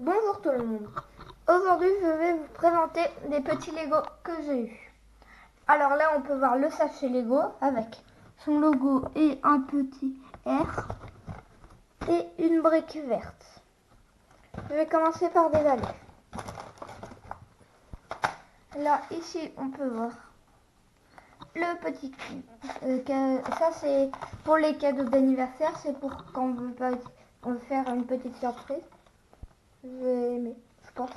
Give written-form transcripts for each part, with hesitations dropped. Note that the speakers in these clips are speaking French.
Bonjour tout le monde. Aujourd'hui, je vais vous présenter des petits Lego que j'ai eus. Alors là, on peut voir le sachet Lego avec son logo et un petit R et une brique verte. Je vais commencer par déballer. Là, ici, on peut voir le petit ça c'est pour les cadeaux d'anniversaire, c'est pour quand on veut faire une petite surprise. J'ai aimé, je pense.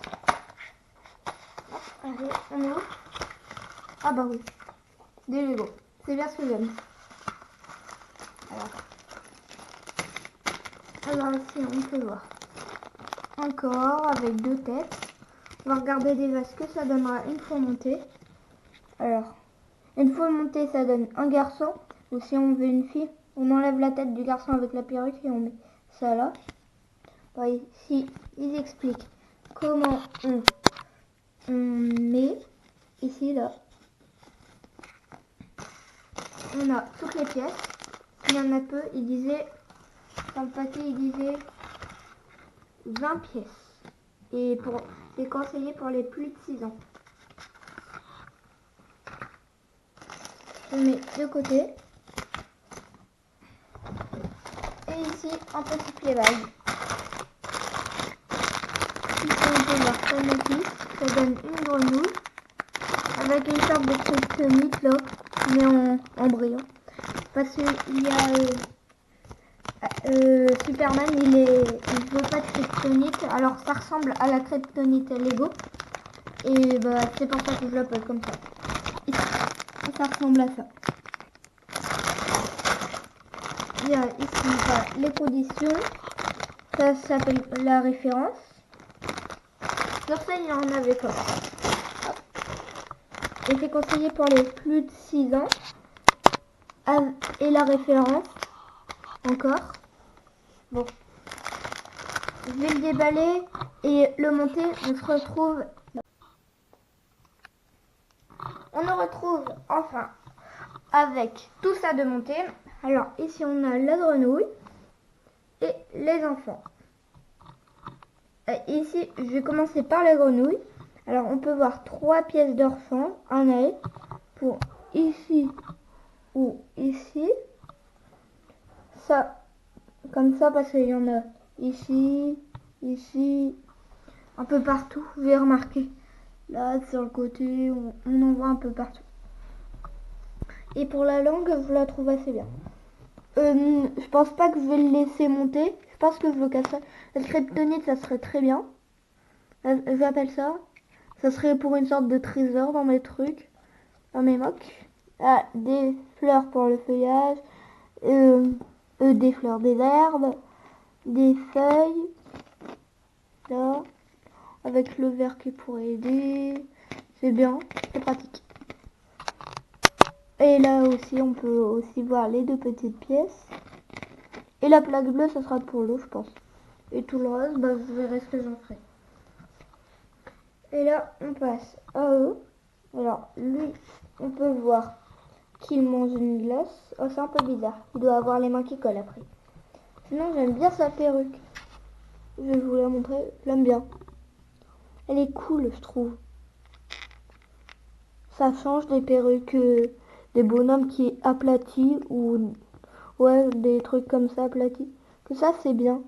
Allez, on est où? Ah bah oui, des Lego. C'est bien ce que j'aime. Alors ici, on peut voir un corps avec deux têtes. On va regarder déjà ce que ça donnera une fois monté. Alors, une fois monté, ça donne un garçon. Ou si on veut une fille, on enlève la tête du garçon avec la perruque et on met ça là. Bon, ici, ils expliquent comment on met. Ici, là, on a toutes les pièces. Il y en a peu, il disait, dans le paquet, il disait 20 pièces. Et c'est conseillé pour les plus de 6 ans. Je mets de côté. Et ici, un petit pliébage. Ici, on peut voir son notice. Ça donne une grenouille. Avec une sorte de kryptonite là, mais en brillant. Parce qu'il y a Superman, il veut pas de kryptonite, alors ça ressemble à la kryptonite Lego. Et bah c'est pour ça que je l'appelle comme ça. Et ça ressemble à ça. Il y a ici les conditions. Ça s'appelle la référence. Sur ça, il y en avait pas. Et c'est conseillé pour les plus de 6 ans. Et la référence, encore. Bon. Je vais le déballer et le monter. On nous retrouve enfin avec tout ça de monté. Alors ici on a la grenouille et les enfants. Ici je vais commencer par la grenouille. Alors on peut voir 3 pièces d'orphan, un œil pour ici ou ici. Ça comme ça parce qu'il y en a ici, ici, un peu partout. Vous avez remarqué. Là sur le côté, on en voit un peu partout. Et pour la langue, je la trouve assez bien. Je pense pas que je vais le laisser monter. Je pense que je veux casser. La kryptonite, ça serait très bien. J'appelle ça. Ça serait pour une sorte de trésor dans mes trucs, dans mes mocs. Ah, des fleurs pour le feuillage, des fleurs, des herbes, des feuilles. Là, avec le verre qui pourrait aider. C'est bien, c'est pratique. Et là aussi, on peut aussi voir les 2 petites pièces. Et la plaque bleue, ça sera pour l'eau, je pense. Et tout le reste, bah, vous verrez ce que j'en ferai. Et là, on passe à eux. Alors, lui, on peut voir qu'il mange une glace. Oh, c'est un peu bizarre. Il doit avoir les mains qui collent après. Sinon, j'aime bien sa perruque. Je vais vous la montrer. Je l'aime bien. Elle est cool, je trouve. Ça change des perruques, des bonhommes qui est aplati ou ouais, des trucs comme ça aplatis. Que ça, c'est bien.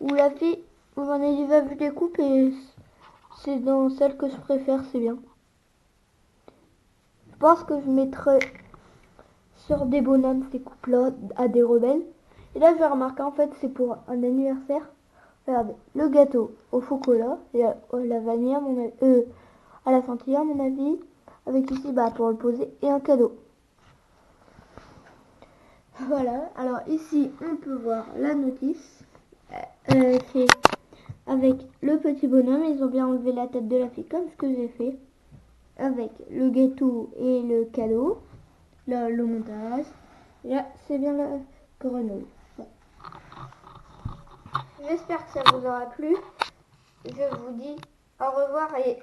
Ou la fille, j'en ai déjà vu des coupes et c'est dans celle que je préfère, c'est bien. Je pense que je mettrai sur des bonhommes ces coupes-là à des rebelles. Et là, j'ai remarqué, en fait, c'est pour un anniversaire. Regardez, le gâteau au chocolat et à la vanille, à la chantilly, à mon avis. Avec ici, bah, pour le poser et un cadeau. Voilà, alors ici, on peut voir la notice. C'est avec le petit bonhomme. Ils ont bien enlevé la tête de la fille comme ce que j'ai fait. Avec le gâteau et le cadeau. Là, le montage. Et là, c'est bien la grenouille. Bon. J'espère que ça vous aura plu. Je vous dis au revoir et